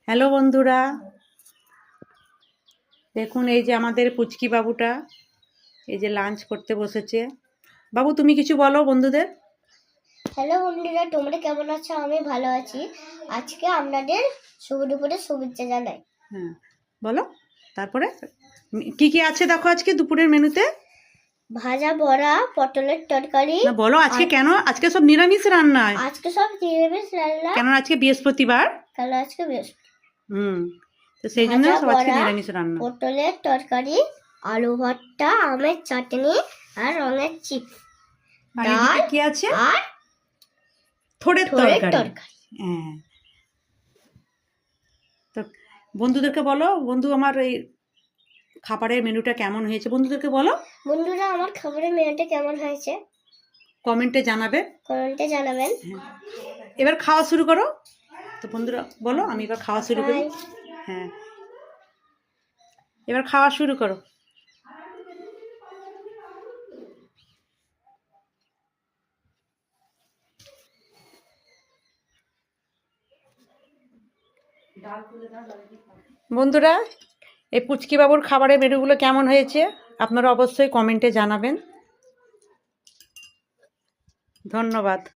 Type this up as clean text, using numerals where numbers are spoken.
Hello বন্ধুরা, দেখুন এই যে আমাদের পুচকি বাবুটা এই যে লাঞ্চ করতে বসেছে। বাবু তুমি কিছু বলো বন্ধুদের। হ্যালো বন্ধুরা, তোমরা কেমন আছো? আমি ভালো আছি। আজকে আপনাদের শুভ দুপুরে শুভেচ্ছা জানাই। হ্যাঁ বলো, তারপরে কি কি আছে দেখো আজকে দুপুরের মেনুতে। ভাজা, বড়া, পটলের তরকারি। না বলো আজকে কেন, আজকে সব নিরামিষ রান্না। আজকে সব নিরামিষ রান্না। কেন আজকে বৃহস্পতিবার। কাল আজকে বৃহস্পতি। তো সেই জন্য ভাজা, সব আজকে বড়া, নিরামিষ রান্না। পটলের তরকারি, আলু ভর্তা, আমের চাটনি আর রঙের চিপস। আর এদিকে কি আছে? আর থোড়ের তরকারি। হ্যাঁ, তো বন্ধুদেরকে বলো, বন্ধু আমার এই খাবারের মেনুটা কেমন হয়েছে বন্ধুদেরকে বলো। বন্ধুরা, আমার খাবারের মেনুটা কেমন হয়েছে কমেন্টে জানাবে। জানাবেন। এবার খাওয়া শুরু করো। তো বন্ধুরা বলো, আমি এবার খাওয়া শুরু করি। হ্যাঁ, এবার খাওয়া শুরু করো। বন্ধুরা, এই পুচকি বাবুর খাবারের মেনুগুলো কেমন হয়েছে আপনারা অবশ্যই কমেন্টে জানাবেন। ধন্যবাদ।